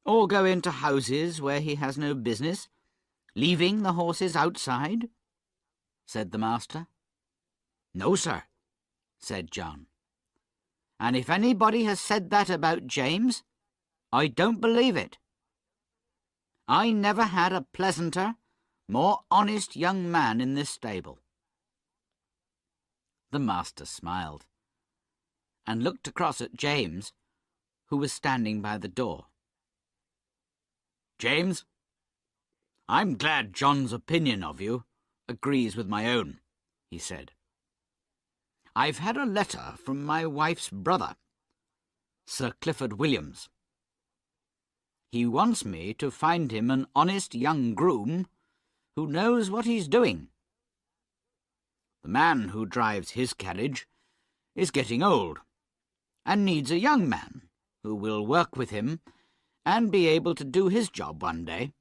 or go into houses where he has no business, leaving the horses outside?" said the master. "No, sir," said John. "And if anybody has said that about James, I don't believe it. I never had a pleasanter, more honest young man in this stable." The master smiled, and looked across at James, who was standing by the door. "James, I'm glad John's opinion of you agrees with my own," he said. "I've had a letter from my wife's brother, Sir Clifford Williams. He wants me to find him an honest young groom who knows what he's doing. The man who drives his carriage is getting old, and needs a young man who will work with him and be able to do his job one day.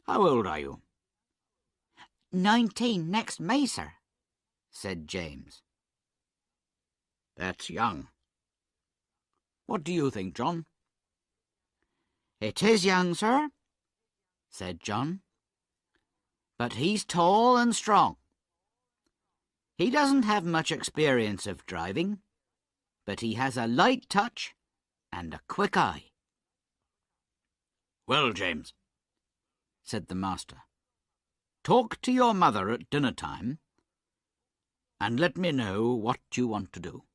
How old are you?" 19 next May, sir," said James. "That's young. What do you think, John?" "It is young, sir," said John. "But he's tall and strong. He doesn't have much experience of driving, but he has a light touch and a quick eye." "Well, James," said the master, "talk to your mother at dinner time, and let me know what you want to do."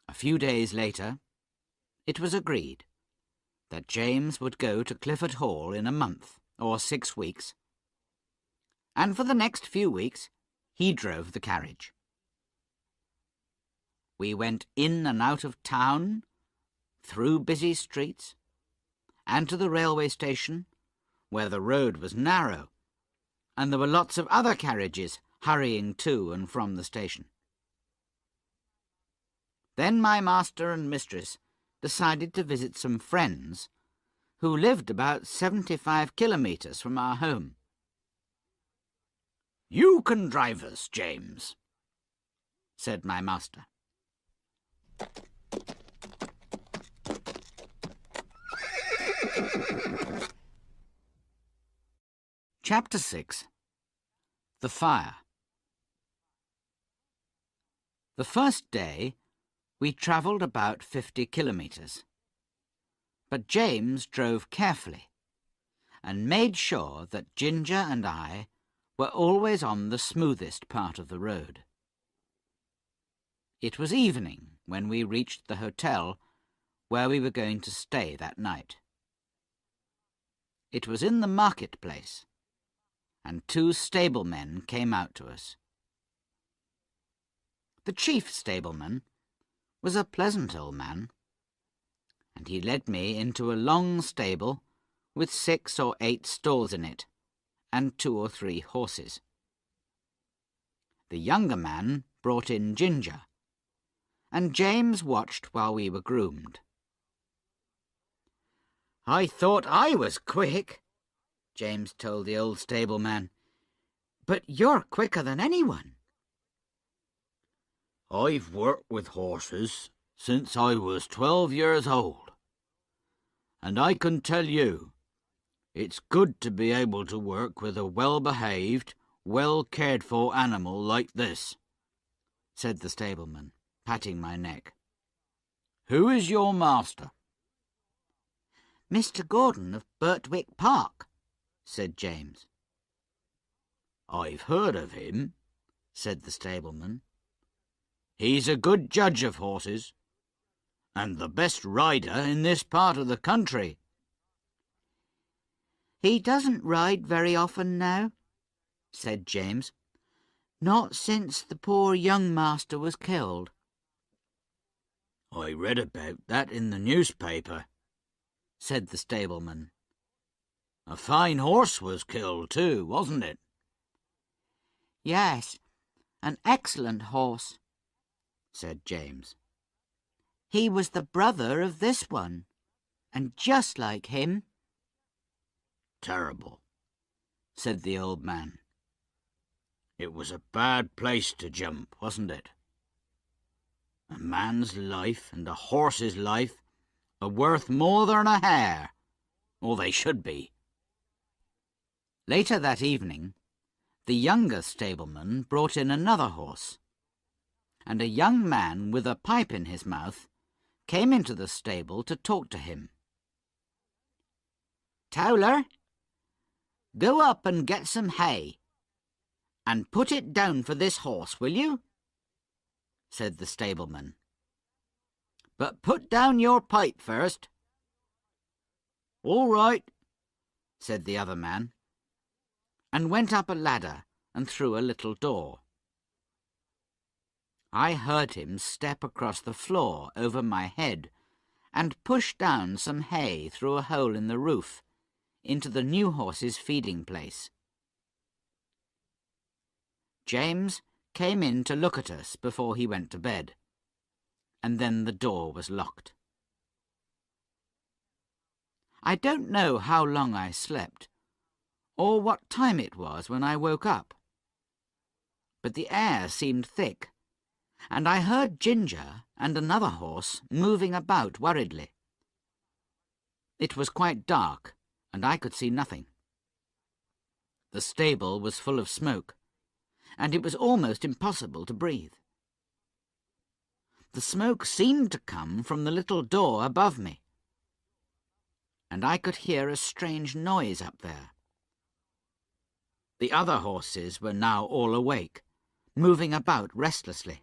A few days later, it was agreed that James would go to Clifford Hall in a month or 6 weeks, and for the next few weeks he drove the carriage. We went in and out of town, through busy streets, and to the railway station, where the road was narrow, and there were lots of other carriages hurrying to and from the station. Then my master and mistress decided to visit some friends who lived about 75 kilometres from our home. "You can drive us, James," said my master. Chapter 6. The Fire. The first day we travelled about 50 kilometres, but James drove carefully and made sure that Ginger and I were always on the smoothest part of the road. It was evening when we reached the hotel where we were going to stay that night. It was in the marketplace, and 2 stablemen came out to us. The chief stableman was a pleasant old man, and he led me into a long stable with 6 or 8 stalls in it, and 2 or 3 horses. The younger man brought in Ginger, and James watched while we were groomed. "I thought I was quick," James told the old stableman, "but you're quicker than anyone." "I've worked with horses since I was 12 years old, and I can tell you it's good to be able to work with a well-behaved, well-cared-for animal like this," said the stableman, patting my neck. "Who is your master?" "Mr. Gordon of Birtwick Park," said James. "I've heard of him," said the stableman. "He's a good judge of horses, and the best rider in this part of the country." "He doesn't ride very often now," said James. "Not since the poor young master was killed." "I read about that in the newspaper," said the stableman. "A fine horse was killed too, wasn't it?" "Yes, an excellent horse," said James. "He was the brother of this one, and just like him." "Terrible," said the old man. "It was a bad place to jump, wasn't it?" A man's life and a horse's life are worth more than a hare, or they should be. Later that evening, the younger stableman brought in another horse, and a young man with a pipe in his mouth came into the stable to talk to him. "Towler, go up and get some hay, and put it down for this horse, will you?" said the stableman. "But put down your pipe first." "All right," said the other man, and went up a ladder and through a little door. I heard him step across the floor over my head and push down some hay through a hole in the roof into the new horse's feeding place. James came in to look at us before he went to bed, and then the door was locked. I don't know how long I slept, or what time it was when I woke up, but the air seemed thick, and I heard Ginger and another horse moving about worriedly. It was quite dark, and I could see nothing. The stable was full of smoke, and it was almost impossible to breathe. The smoke seemed to come from the little door above me, and I could hear a strange noise up there. The other horses were now all awake, moving about restlessly.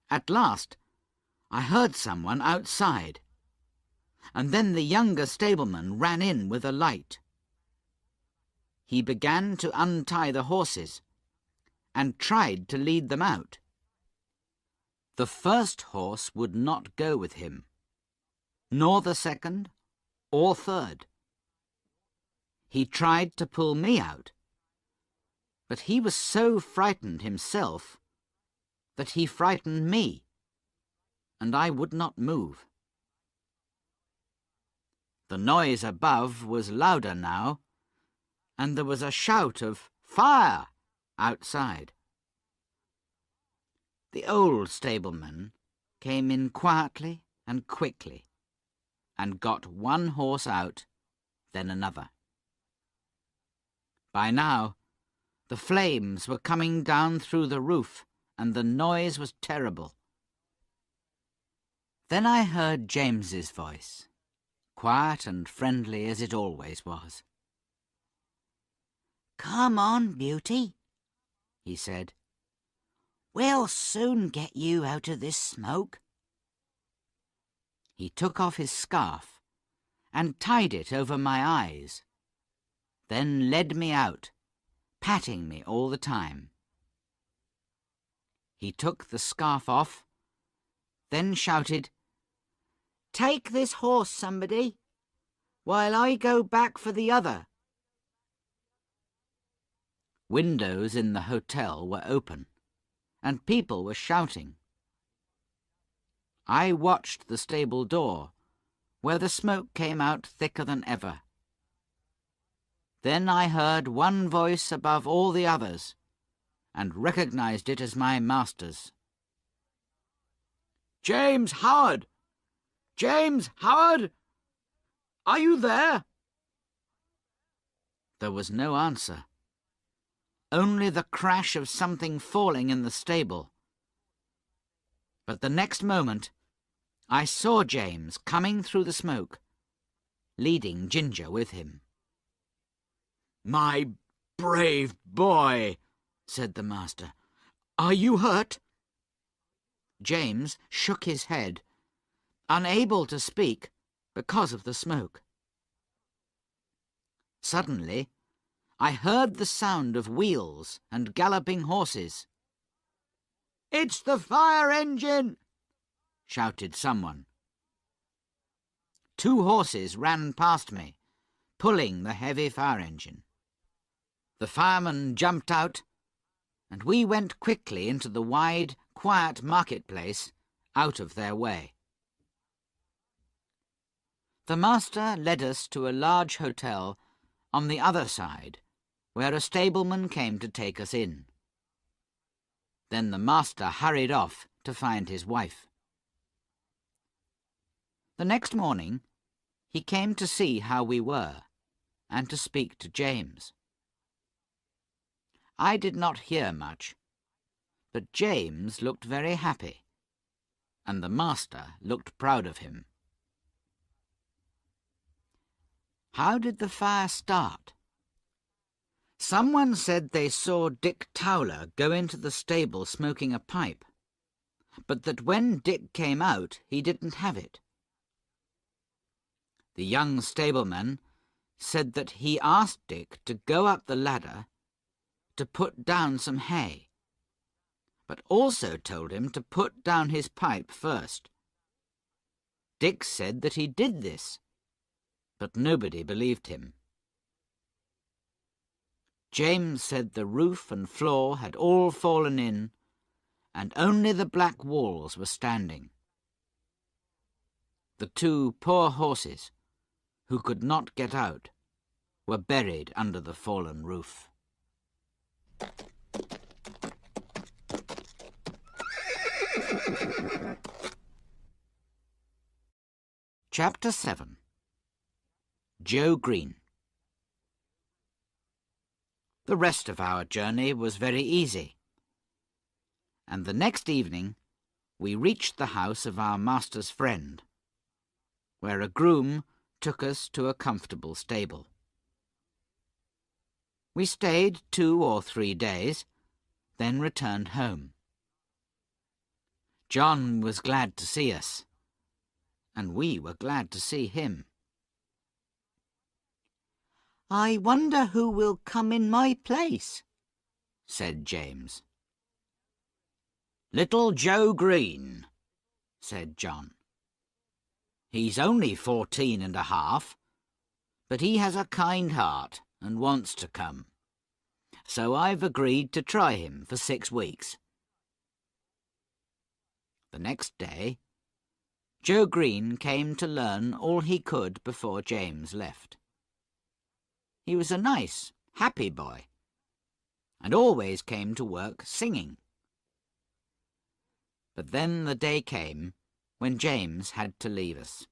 At last, I heard someone outside, and then the younger stableman ran in with a light. He began to untie the horses and tried to lead them out. The first horse would not go with him, nor the second or third. He tried to pull me out, but he was so frightened himself that he frightened me, and I would not move. The noise above was louder now, and there was a shout of "Fire!" outside. The old stableman came in quietly and quickly, and got one horse out, then another. By now, the flames were coming down through the roof, and the noise was terrible. Then I heard James's voice, quiet and friendly as it always was. "Come on, Beauty," he said. "We'll soon get you out of this smoke." He took off his scarf and tied it over my eyes, then led me out, patting me all the time. He took the scarf off, then shouted, "Take this horse, somebody, while I go back for the other." Windows in the hotel were open, and people were shouting. I watched the stable door, where the smoke came out thicker than ever. Then I heard one voice above all the others, and recognized it as my master's. "James Howard! James Howard! Are you there?" There was no answer, only the crash of something falling in the stable. But the next moment, I saw James coming through the smoke, leading Ginger with him. "My brave boy," said the master. "Are you hurt?" James shook his head, unable to speak because of the smoke. Suddenly, I heard the sound of wheels and galloping horses. "It's the fire engine!" shouted someone. 2 horses ran past me, pulling the heavy fire engine. The fireman jumped out, and we went quickly into the wide, quiet marketplace, out of their way. The master led us to a large hotel on the other side, where a stableman came to take us in. Then the master hurried off to find his wife. The next morning he came to see how we were and to speak to James. I did not hear much, but James looked very happy, and the master looked proud of him. How did the fire start? Someone said they saw Dick Towler go into the stable smoking a pipe, but that when Dick came out he didn't have it. The young stableman said that he asked Dick to go up the ladder to put down some hay, but also told him to put down his pipe first. Dick said that he did this, but nobody believed him. James said the roof and floor had all fallen in, and only the black walls were standing. The 2 poor horses, who could not get out, were buried under the fallen roof. Chapter 7. Joe Green. The rest of our journey was very easy, and the next evening we reached the house of our master's friend, where a groom took us to a comfortable stable. We stayed 2 or 3 days, then returned home. John was glad to see us, and we were glad to see him. "I wonder who will come in my place," said James. "Little Joe Green," said John. "He's only 14 and a half, but he has a kind heart and wants to come. So I've agreed to try him for 6 weeks." The next day, Joe Green came to learn all he could before James left. He was a nice, happy boy, and always came to work singing. But then the day came when James had to leave us.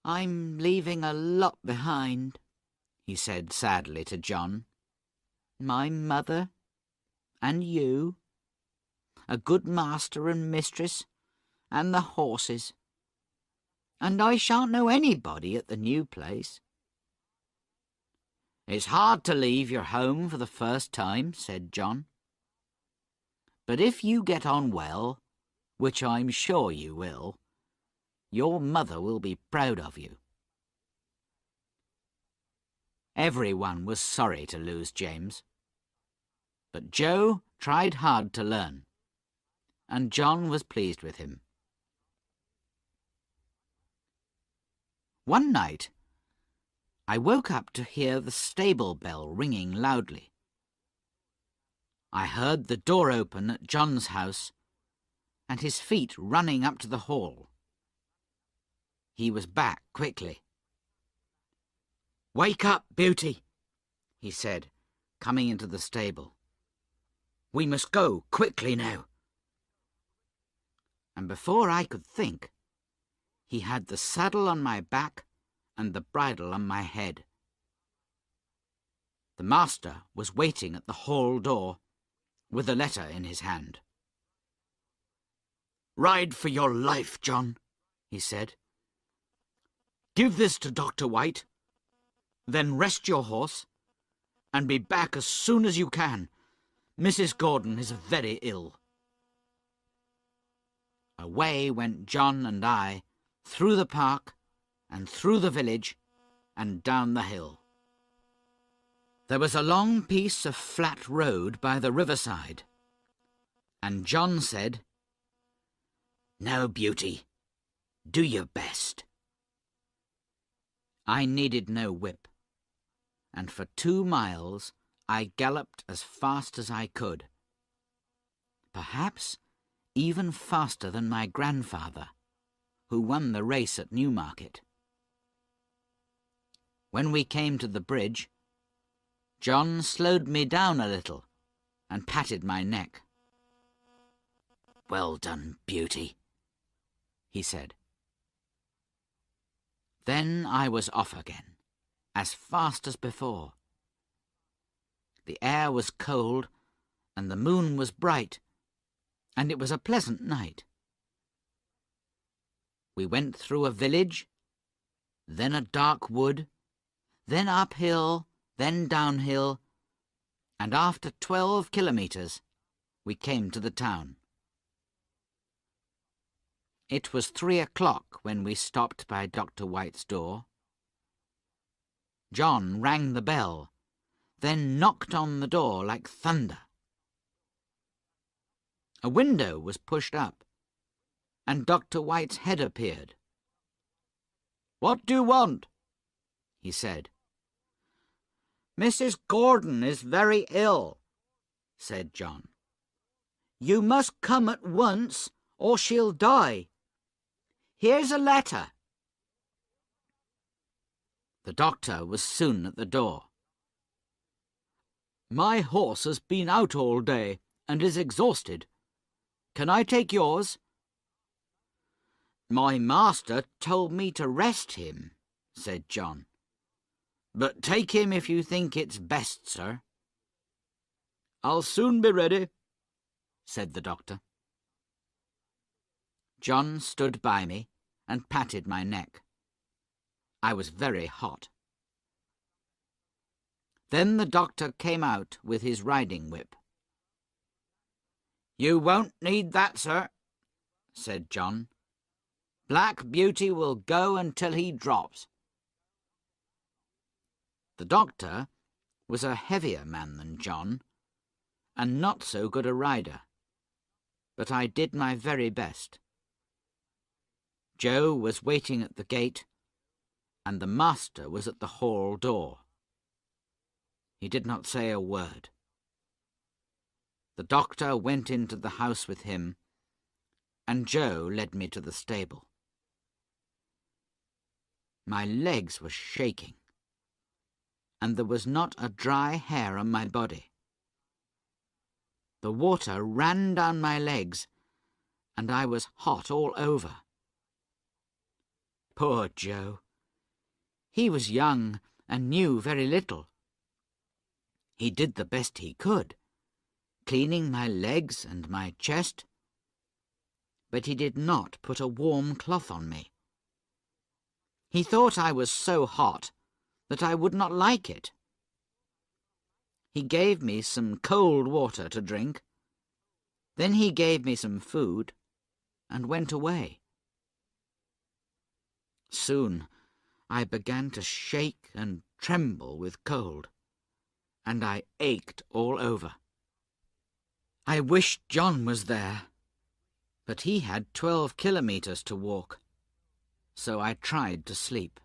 "I'm leaving a lot behind," he said sadly to John. "My mother, and you, a good master and mistress, and the horses. And I shan't know anybody at the new place." "It's hard to leave your home for the first time," said John. "But if you get on well, which I'm sure you will, your mother will be proud of you." Everyone was sorry to lose James, but Joe tried hard to learn, and John was pleased with him. One night, I woke up to hear the stable bell ringing loudly. I heard the door open at John's house, and his feet running up to the hall. He was back quickly. "Wake up, Beauty," he said, coming into the stable. "We must go quickly now." And before I could think, he had the saddle on my back and the bridle on my head. The master was waiting at the hall door with a letter in his hand. "Ride for your life, John," he said. "Give this to Dr. White, then rest your horse, and be back as soon as you can. Mrs. Gordon is very ill." Away went John and I, through the park, and through the village, and down the hill. There was a long piece of flat road by the riverside, and John said, "Now, Beauty, do your best." I needed no whip, and for 2 miles I galloped as fast as I could, perhaps even faster than my grandfather, who won the race at Newmarket. When we came to the bridge, John slowed me down a little and patted my neck. "Well done, Beauty," he said. Then I was off again, as fast as before. The air was cold, and the moon was bright, and it was a pleasant night. We went through a village, then a dark wood, then uphill, then downhill, and after 12 kilometres we came to the town. It was 3 o'clock when we stopped by Dr. White's door. John rang the bell, then knocked on the door like thunder. A window was pushed up, and Dr. White's head appeared. "What do you want?" he said. "Mrs. Gordon is very ill," said John. "You must come at once, or she'll die. Here's a letter." The doctor was soon at the door. "My horse has been out all day and is exhausted. Can I take yours?" "My master told me to rest him," said John. "But take him if you think it's best, sir." "I'll soon be ready," said the doctor. John stood by me and patted my neck. I was very hot. Then the doctor came out with his riding whip. "You won't need that, sir," said John. "Black Beauty will go until he drops." The doctor was a heavier man than John, and not so good a rider, but I did my very best. Joe was waiting at the gate, and the master was at the hall door. He did not say a word. The doctor went into the house with him, and Joe led me to the stable. My legs were shaking, and there was not a dry hair on my body. The water ran down my legs, and I was hot all over. Poor Joe! He was young and knew very little. He did the best he could, cleaning my legs and my chest, but he did not put a warm cloth on me. He thought I was so hot that I would not like it. He gave me some cold water to drink. Then he gave me some food and went away. Soon I began to shake and tremble with cold, and I ached all over. I wished John was there, but he had 12 kilometres to walk, so I tried to sleep.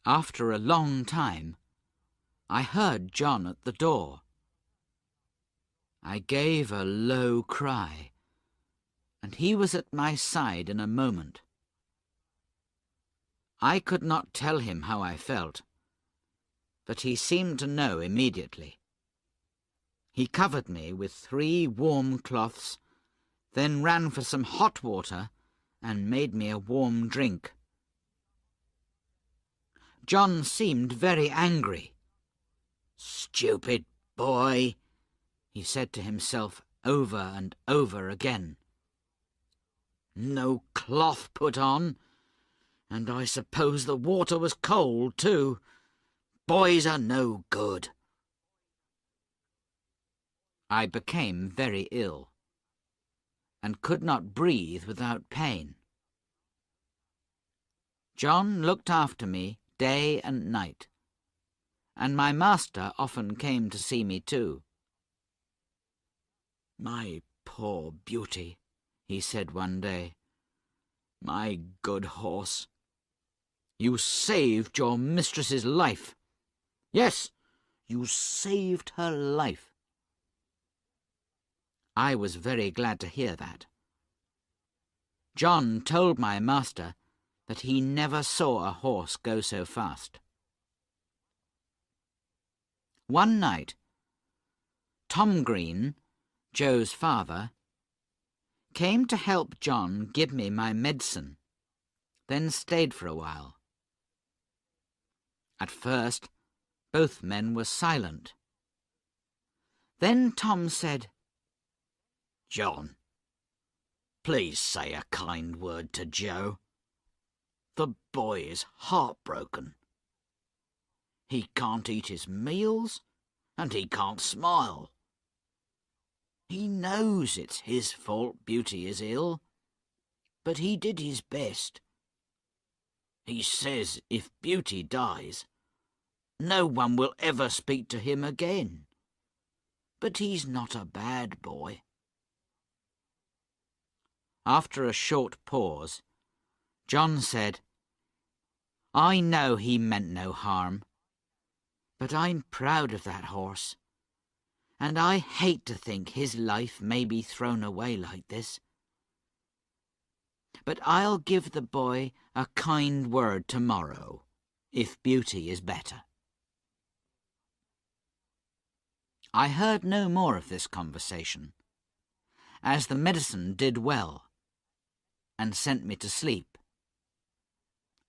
After a long time, I heard John at the door. I gave a low cry, and he was at my side in a moment. I could not tell him how I felt, but he seemed to know immediately. He covered me with 3 warm cloths, then ran for some hot water and made me a warm drink. John seemed very angry. "Stupid boy," he said to himself over and over again. "No cloth put on, and I suppose the water was cold too. Boys are no good." I became very ill, and could not breathe without pain. John looked after me day and night, and my master often came to see me too. "My poor Beauty," he said one day. "My good horse. You saved your mistress's life. Yes, you saved her life." I was very glad to hear that. John told my master that he never saw a horse go so fast. One night, Tom Green, Joe's father, came to help John give me my medicine, then stayed for a while. At first, both men were silent. Then Tom said, "John, please say a kind word to Joe. The boy is heartbroken. He can't eat his meals, and he can't smile. He knows it's his fault Beauty is ill, but he did his best. He says if Beauty dies, no one will ever speak to him again. But he's not a bad boy." After a short pause, John said, "I know he meant no harm, but I'm proud of that horse, and I hate to think his life may be thrown away like this. But I'll give the boy a kind word tomorrow, if Beauty is better." I heard no more of this conversation, as the medicine did well, and sent me to sleep,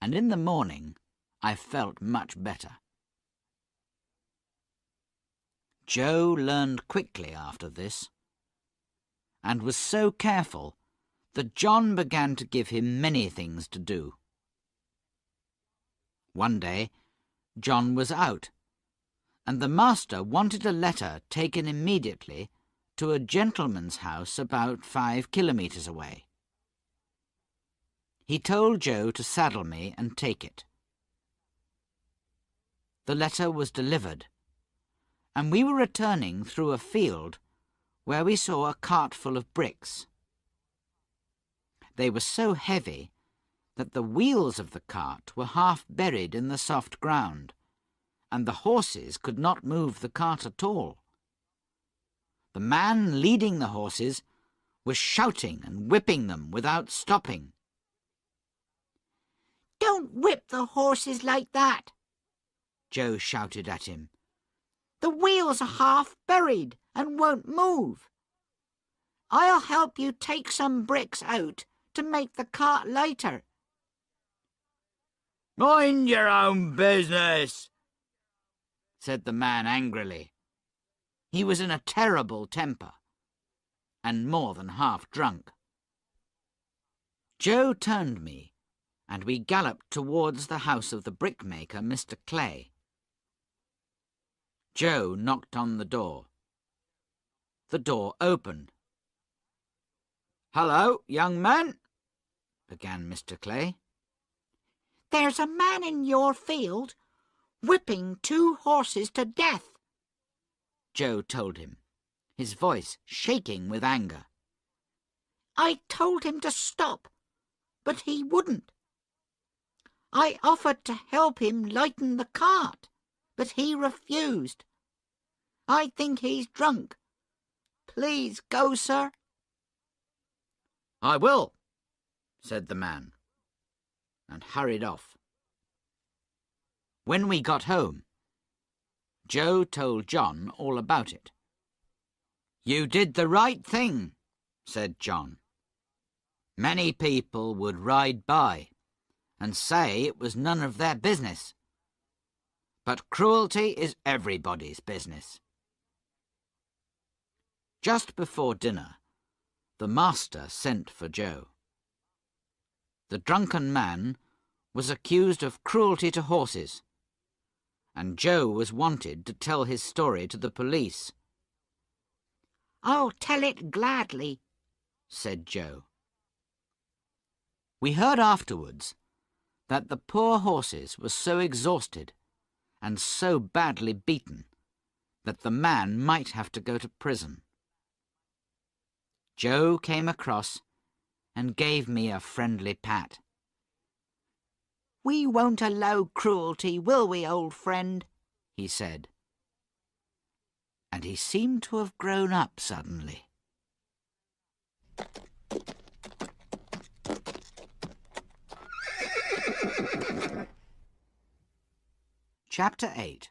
and in the morning I felt much better. Joe learned quickly after this, and was so careful that John began to give him many things to do. One day, John was out, and the master wanted a letter taken immediately to a gentleman's house about 5 kilometres away. He told Joe to saddle me and take it. The letter was delivered, and we were returning through a field where we saw a cart full of bricks. They were so heavy that the wheels of the cart were half buried in the soft ground, and the horses could not move the cart at all. The man leading the horses was shouting and whipping them without stopping. "Don't whip the horses like that," Joe shouted at him. "The wheels are half buried and won't move. I'll help you take some bricks out to make the cart lighter." "Mind your own business," said the man angrily. He was in a terrible temper, and more than half drunk. Joe turned me, and we galloped towards the house of the brickmaker, Mr. Clay. Joe knocked on the door. The door opened. "Hello, young man," began Mr. Clay. "There's a man in your field whipping 2 horses to death," Joe told him, his voice shaking with anger. "I told him to stop, but he wouldn't. I offered to help him lighten the cart, but he refused. I think he's drunk. Please go, sir." "I will," said the man, and hurried off. When we got home, Joe told John all about it. "You did the right thing," said John. "Many people would ride by and say it was none of their business. But cruelty is everybody's business." Just before dinner, the master sent for Joe. The drunken man was accused of cruelty to horses, and Joe was wanted to tell his story to the police. "I'll tell it gladly," said Joe. We heard afterwards that the poor horses were so exhausted and so badly beaten that the man might have to go to prison. Joe came across and gave me a friendly pat. "We won't allow cruelty, will we, old friend?" he said. And he seemed to have grown up suddenly. Chapter 8.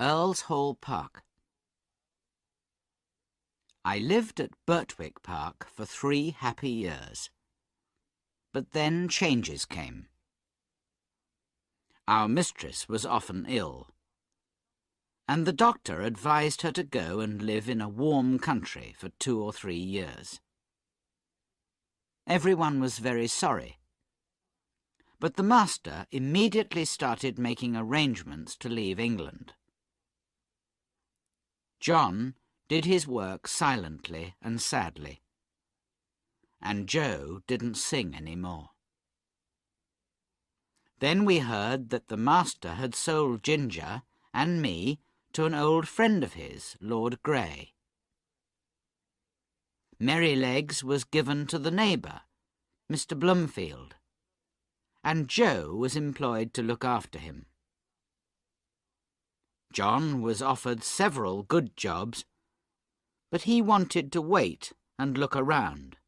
Earl's Hall Park. I lived at Birtwick Park for 3 happy years. But then changes came. Our mistress was often ill, and the doctor advised her to go and live in a warm country for 2 or 3 years. Everyone was very sorry, but the master immediately started making arrangements to leave England. John did his work silently and sadly, and Joe didn't sing any more. Then we heard that the master had sold Ginger and me to an old friend of his, Lord Grey. Merrylegs was given to the neighbour, Mr. Bloomfield, and Joe was employed to look after him. John was offered several good jobs, but he wanted to wait and look around.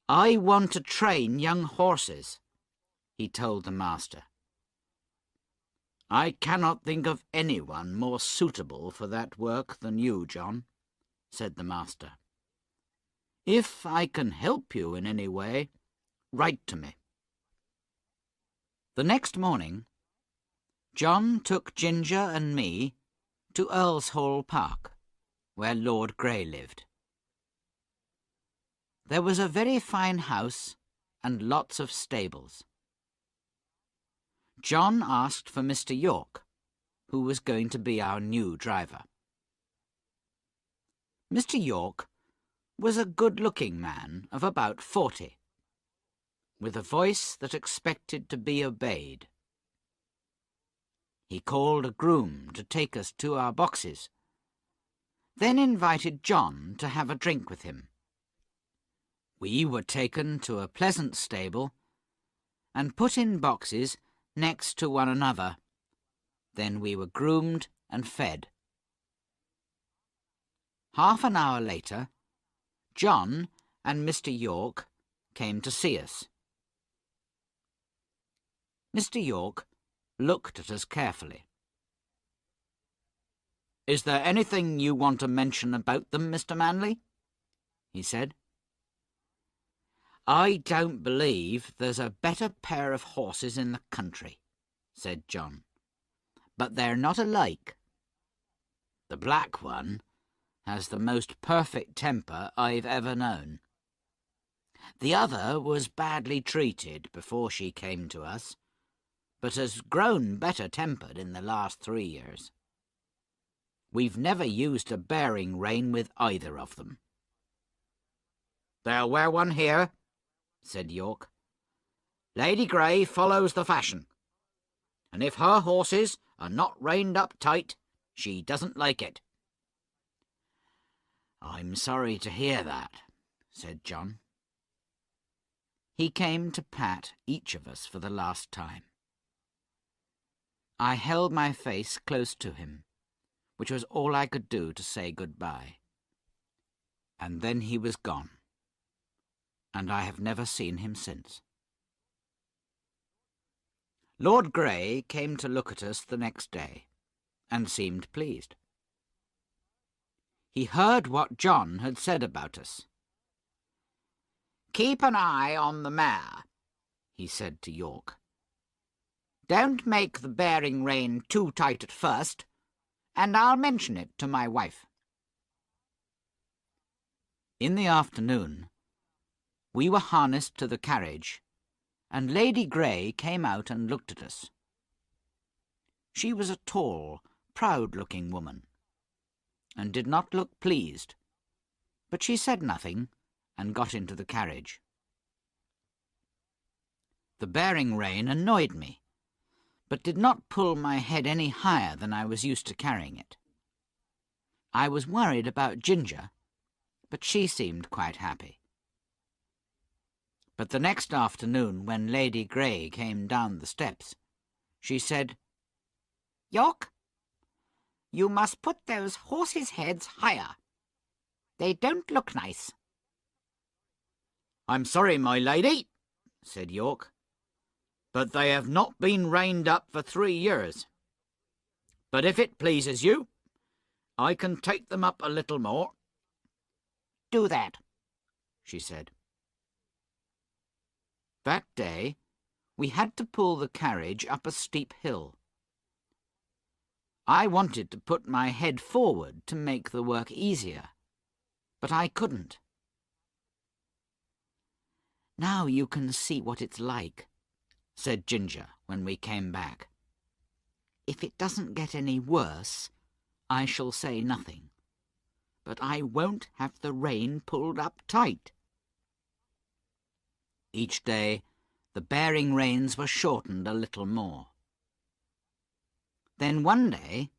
"I want to train young horses," he told the master. "I cannot think of anyone more suitable for that work than you, John," said the master. "If I can help you in any way, write to me." The next morning, John took Ginger and me to Ozlowe Park, where Lord Grey lived. There was a very fine house and lots of stables. John asked for Mr. York, who was going to be our new driver. Mr. York was a good-looking man of about 40, with a voice that expected to be obeyed. He called a groom to take us to our boxes, then invited John to have a drink with him. We were taken to a pleasant stable and put in boxes next to one another. Then we were groomed and fed. Half an hour later, John and Mr. York came to see us. Mr. York looked at us carefully. "Is there anything you want to mention about them, Mr. Manley?" he said. "I don't believe there's a better pair of horses in the country," said John, "but they're not alike. The black one has the most perfect temper I've ever known. The other was badly treated before she came to us, but has grown better tempered in the last 3 years. We've never used a bearing rein with either of them." "They'll wear one here," said York. "Lady Grey follows the fashion, and if her horses are not reined up tight, she doesn't like it." "I'm sorry to hear that," said John. He came to pat each of us for the last time. I held my face close to him, which was all I could do to say goodbye. And then he was gone, and I have never seen him since. Lord Grey came to look at us the next day, and seemed pleased. He heard what John had said about us. "Keep an eye on the mare," he said to York. "Don't make the bearing rein too tight at first, and I'll mention it to my wife." In the afternoon, we were harnessed to the carriage, and Lady Grey came out and looked at us. She was a tall, proud-looking woman, and did not look pleased, but she said nothing and got into the carriage. The bearing rein annoyed me, but did not pull my head any higher than I was used to carrying it. I was worried about Ginger, but she seemed quite happy. But the next afternoon, when Lady Grey came down the steps, she said, "York, you must put those horses' heads higher. They don't look nice." "I'm sorry, my lady," said York, "but they have not been reined up for 3 years. But if it pleases you, I can take them up a little more. Do that, she said. That day, we had to pull the carriage up a steep hill. I wanted to put my head forward to make the work easier, but I couldn't. "Now you can see what it's like," said Ginger when we came back. "If it doesn't get any worse, I shall say nothing, but I won't have the rein pulled up tight." Each day, the bearing reins were shortened a little more. Then one day,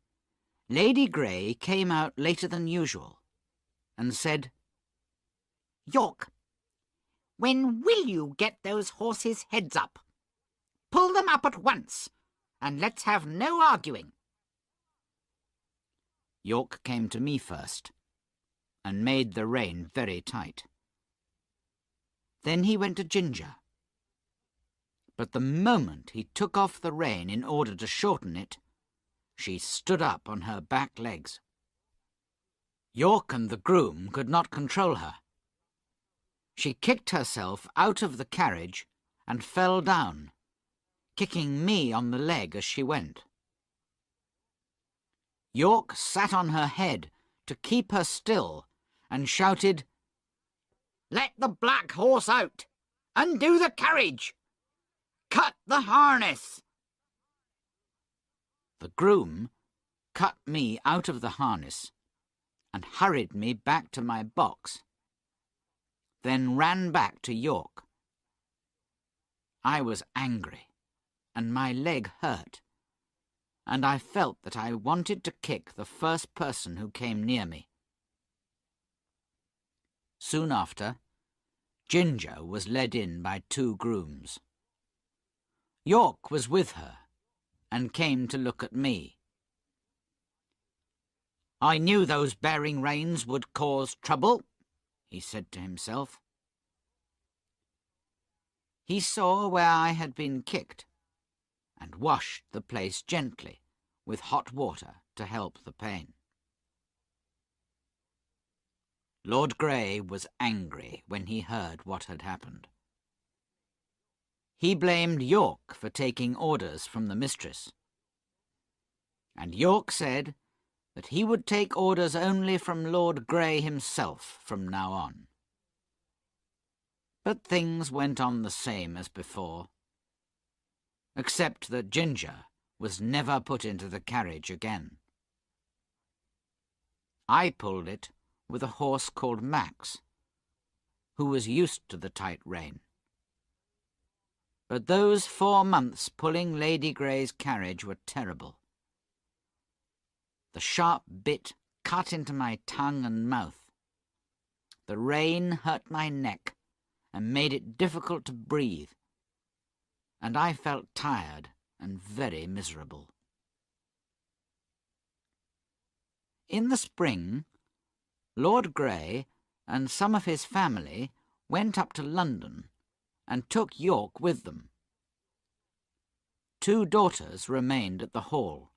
Lady Grey came out later than usual and said, "York, when will you get those horses' heads up? Pull them up at once, and let's have no arguing." York came to me first, and made the rein very tight. Then he went to Ginger. But the moment he took off the rein in order to shorten it, she stood up on her back legs. York and the groom could not control her. She kicked herself out of the carriage and fell down, kicking me on the leg as she went. York sat on her head to keep her still and shouted, "Let the black horse out! Undo the carriage! Cut the harness!" The groom cut me out of the harness and hurried me back to my box, then ran back to York. I was angry, and my leg hurt, and I felt that I wanted to kick the first person who came near me. Soon after, Ginger was led in by 2 grooms. York was with her, and came to look at me. "I knew those bearing reins would cause trouble," he said to himself. He saw where I had been kicked, and washed the place gently with hot water to help the pain. Lord Grey was angry when he heard what had happened. He blamed York for taking orders from the mistress, and York said that he would take orders only from Lord Grey himself from now on. But things went on the same as before, except that Ginger was never put into the carriage again. I pulled it with a horse called Max, who was used to the tight rein. But those 4 months pulling Lady Grey's carriage were terrible. The sharp bit cut into my tongue and mouth. The rein hurt my neck and made it difficult to breathe, and I felt tired and very miserable. In the spring, Lord Grey and some of his family went up to London and took York with them. 2 daughters remained at the Hall.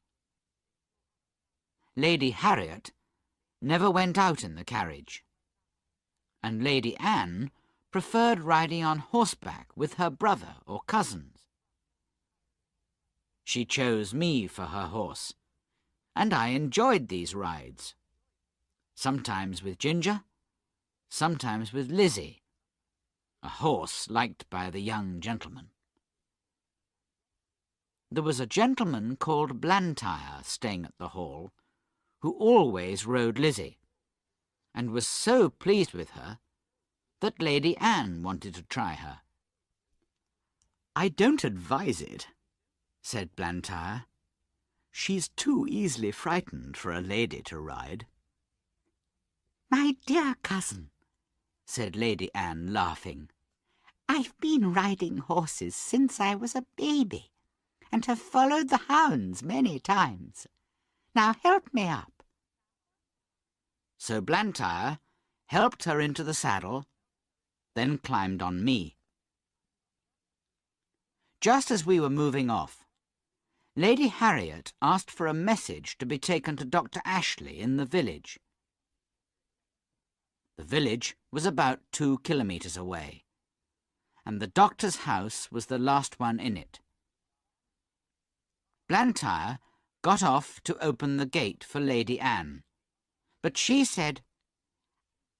Lady Harriet never went out in the carriage, and Lady Anne preferred riding on horseback with her brother or cousins. She chose me for her horse, and I enjoyed these rides, sometimes with Ginger, sometimes with Lizzie, a horse liked by the young gentleman. There was a gentleman called Blantyre staying at the Hall, who always rode Lizzie, and was so pleased with her that Lady Anne wanted to try her. "I don't advise it," said Blantyre. "She's too easily frightened for a lady to ride." "My dear cousin," said Lady Anne, laughing, "I've been riding horses since I was a baby, and have followed the hounds many times. Now help me up." So Blantyre helped her into the saddle, then climbed on me. Just as we were moving off, Lady Harriet asked for a message to be taken to Dr. Ashley in the village. The village was about 2 kilometres away, and the doctor's house was the last one in it. Blantyre got off to open the gate for Lady Anne, but she said,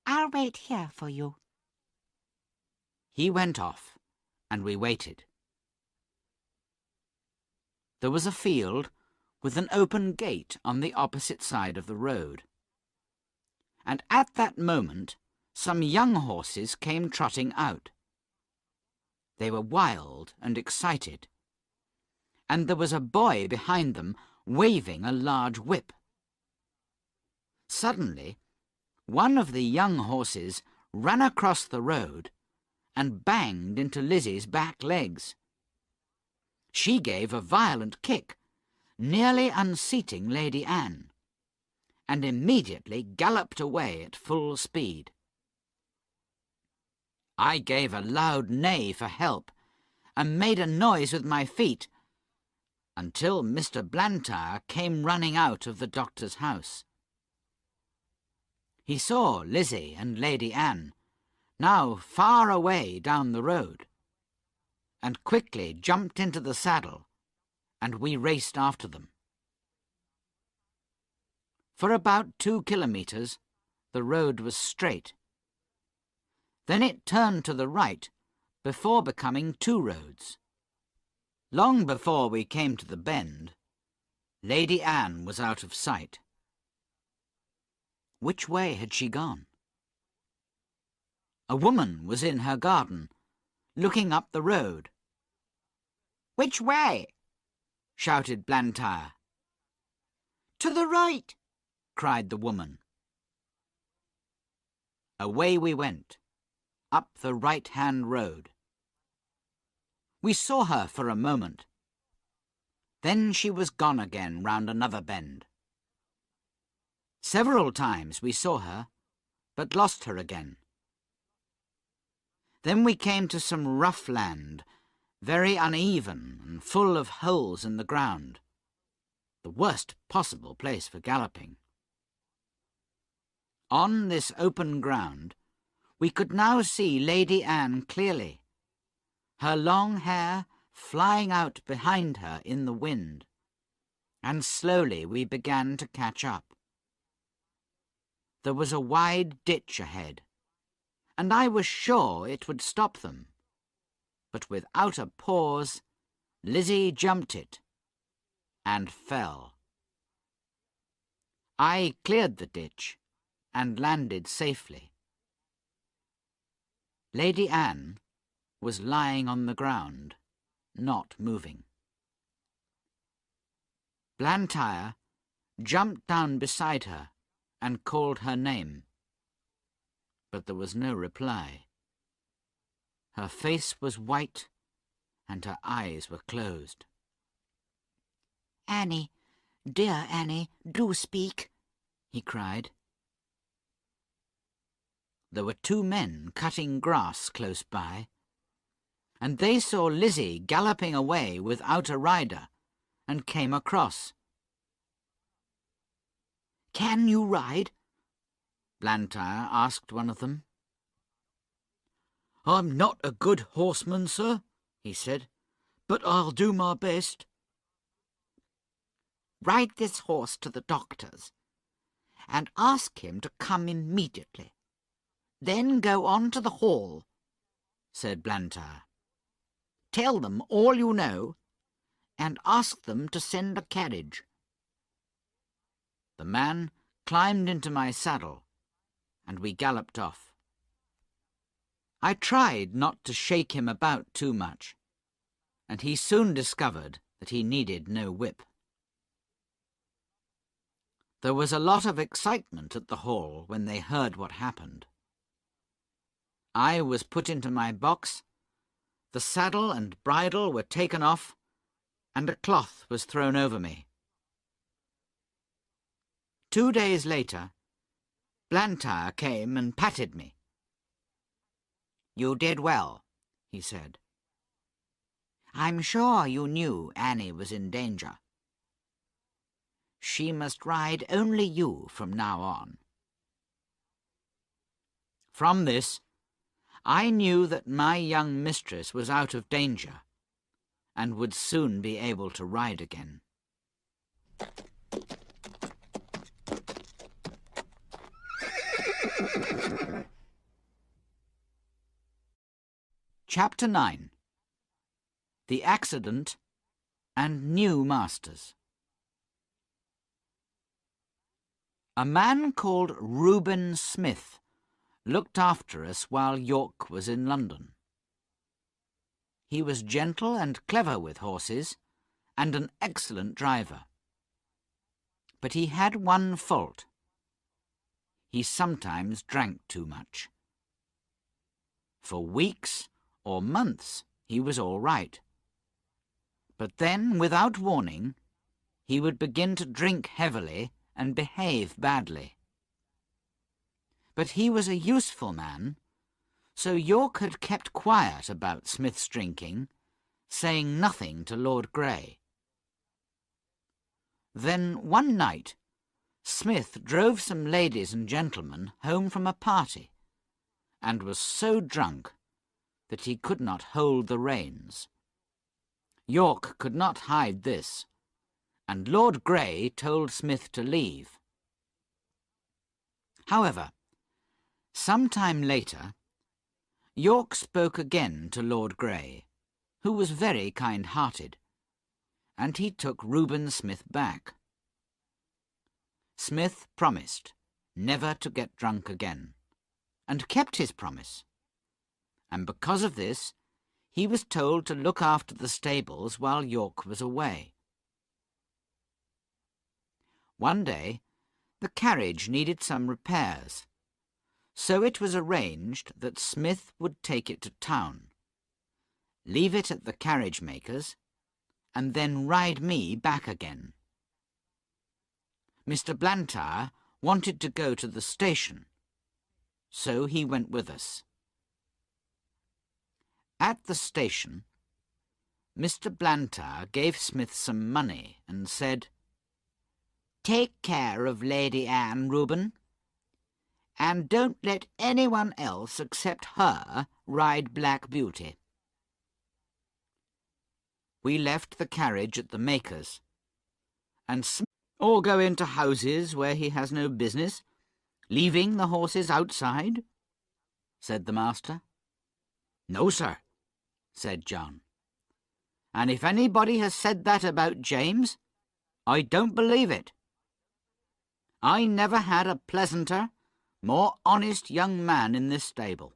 "I'll wait here for you." He went off, and we waited. There was a field with an open gate on the opposite side of the road, and at that moment some young horses came trotting out. They were wild and excited, and there was a boy behind them waving a large whip. Suddenly, one of the young horses ran across the road and banged into Lizzie's back legs. She gave a violent kick, nearly unseating Lady Anne, and immediately galloped away at full speed. I gave a loud neigh for help, and made a noise with my feet, until Mr. Blantyre came running out of the doctor's house. He saw Lizzie and Lady Anne, now far away down the road, and quickly jumped into the saddle, and we raced after them. For about 2 kilometres, the road was straight. Then it turned to the right, before becoming 2 roads. Long before we came to the bend, Lady Anne was out of sight. Which way had she gone? A woman was in her garden, looking up the road. "Which way?" shouted Blantyre. "To the right," cried the woman. Away we went, up the right-hand road. We saw her for a moment. Then she was gone again round another bend. Several times we saw her, but lost her again. Then we came to some rough land, very uneven and full of holes in the ground, the worst possible place for galloping. On this open ground, we could now see Lady Anne clearly, her long hair flying out behind her in the wind, and slowly we began to catch up. There was a wide ditch ahead, and I was sure it would stop them. But without a pause, Lizzie jumped it and fell. I cleared the ditch and landed safely. Lady Anne was lying on the ground, not moving. Blantyre jumped down beside her and called her name, but there was no reply. Her face was white, and her eyes were closed. "Annie, dear Annie, do speak," he cried. There were 2 men cutting grass close by, and they saw Lizzie galloping away without a rider, and came across. "Can you ride?" Blantyre asked one of them. "I'm not a good horseman, sir," he said, "but I'll do my best." "Ride this horse to the doctor's, and ask him to come immediately. Then go on to the hall," said Blantyre. "Tell them all you know, and ask them to send a carriage." The man climbed into my saddle, and we galloped off. I tried not to shake him about too much, and he soon discovered that he needed no whip. There was a lot of excitement at the hall when they heard what happened. I was put into my box, the saddle and bridle were taken off, and a cloth was thrown over me. 2 days later, Blantyre came and patted me. "You did well," he said. I'm sure you knew Annie was in danger. She must ride only you from now on." From this, I knew that my young mistress was out of danger and would soon be able to ride again. Chapter 9. The Accident and New Masters. A man called Reuben Smith looked after us while York was in London. He was gentle and clever with horses, and an excellent driver. But he had one fault. He sometimes drank too much. For weeks or months he was all right. But then, without warning, he would begin to drink heavily and behave badly. But he was a useful man, so York had kept quiet about Smith's drinking, saying nothing to Lord Grey. Then one night Smith drove some ladies and gentlemen home from a party, and was so drunk that he could not hold the reins. York could not hide this, and Lord Grey told Smith to leave. However, some time later, York spoke again to Lord Grey, who was very kind-hearted, and he took Reuben Smith back. Smith promised never to get drunk again, and kept his promise, and because of this he was told to look after the stables while York was away. One day the carriage needed some repairs, so it was arranged that Smith would take it to town, leave it at the carriage-maker's, and then ride me back again. Mr. Blantyre wanted to go to the station, so he went with us. At the station, Mr. Blantyre gave Smith some money and said, "Take care of Lady Anne, Reuben, and don't let anyone else except her ride Black Beauty." We left the carriage at the maker's, and Smith all go into houses where he has no business, leaving the horses outside?" said the master. "No, sir," said John. "And if anybody has said that about James, I don't believe it. I never had a pleasanter, more honest young man in this stable."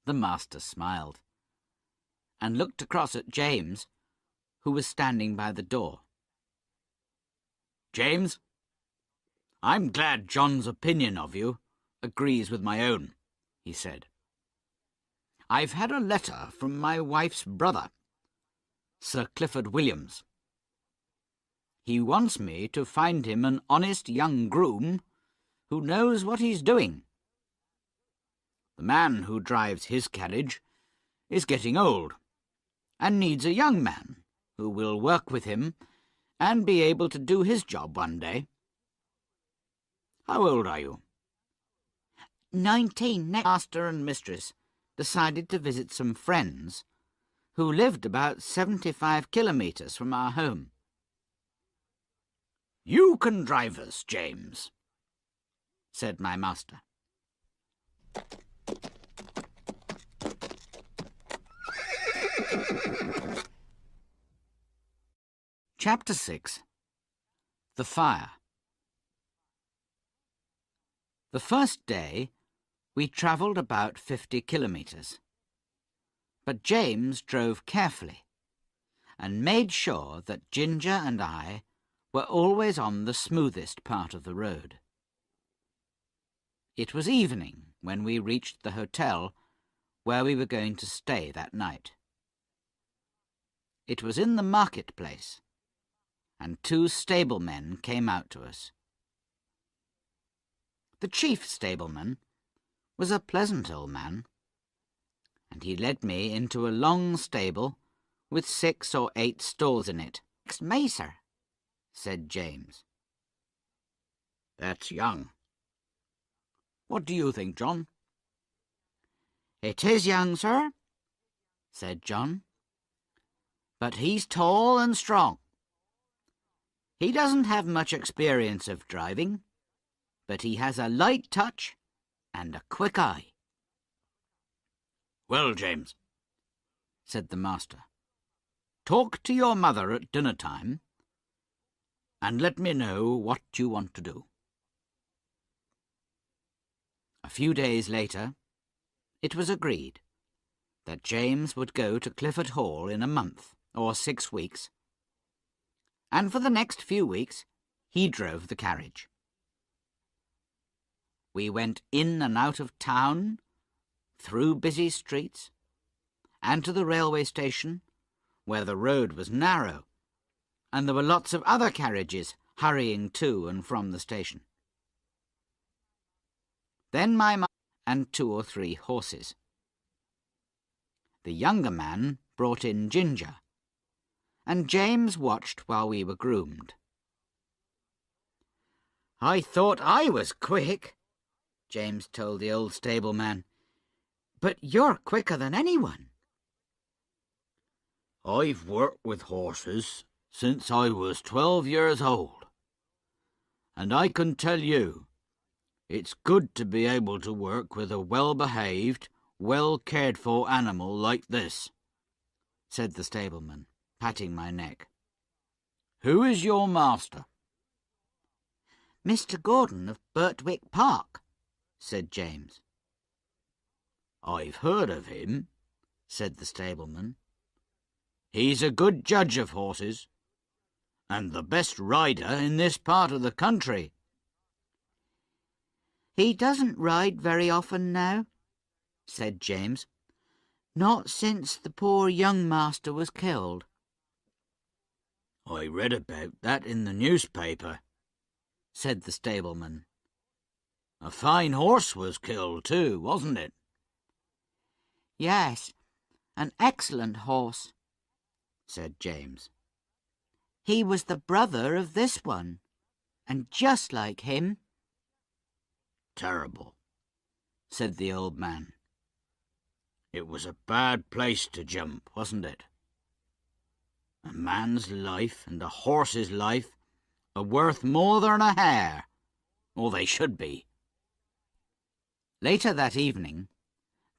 The master smiled, and looked across at James, who was standing by the door. "James, I'm glad John's opinion of you agrees with my own," he said. "I've had a letter from my wife's brother, Sir Clifford Williams. He wants me to find him an honest young groom who knows what he's doing. The man who drives his carriage is getting old, and needs a young man who will work with him and be able to do his job one day. How old are you?" 19. Master and mistress decided to visit some friends who lived about 75 kilometres from our home. "You can drive us, James," said my master. Chapter 6. The Fire. The first day we travelled about 50 kilometres, but James drove carefully and made sure that Ginger and I were always on the smoothest part of the road. It was evening when we reached the hotel where we were going to stay that night. It was in the marketplace, and 2 stablemen came out to us. The chief stableman was a pleasant old man, and he led me into a long stable with 6 or 8 stalls in it. "Next Macer," said James. That's young. What do you think, John? "It is young, sir," said John, "but he's tall and strong. He doesn't have much experience of driving, but he has a light touch and a quick eye." Well, James, said the master, talk to your mother at dinner time and let me know what you want to do. A few days later, it was agreed that James would go to Clifford Hall in a month or 6 weeks, and for the next few weeks he drove the carriage. We went in and out of town, through busy streets, and to the railway station, where the road was narrow, and there were lots of other carriages hurrying to and from the station. Then my mother and 2 or 3 horses. The younger man brought in Ginger, and James watched while we were groomed. "I thought I was quick," James told the old stableman, "but you're quicker than anyone." "I've worked with horses since I was 12 years old, and I can tell you it's good to be able to work with a well-behaved, well-cared-for animal like this," said the stableman, patting my neck. "Who is your master?" "Mr. Gordon of Birtwick Park," said James. "I've heard of him," said the stableman. "He's a good judge of horses, and the best rider in this part of the country." "He doesn't ride very often now," said James. "Not since the poor young master was killed." "I read about that in the newspaper," said the stableman. "A fine horse was killed too, wasn't it?" "Yes, an excellent horse," said James. "He was the brother of this one, and just like him." "Terrible," said the old man. "It was a bad place to jump, wasn't it? A man's life and a horse's life are worth more than a hair, or they should be." Later that evening,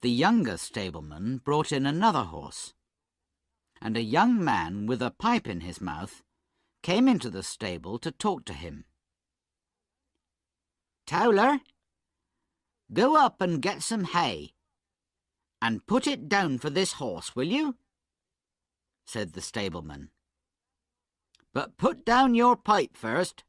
the younger stableman brought in another horse, and a young man with a pipe in his mouth came into the stable to talk to him. "Towler, go up and get some hay, and put it down for this horse, will you?" said the stableman. "But put down your pipe first."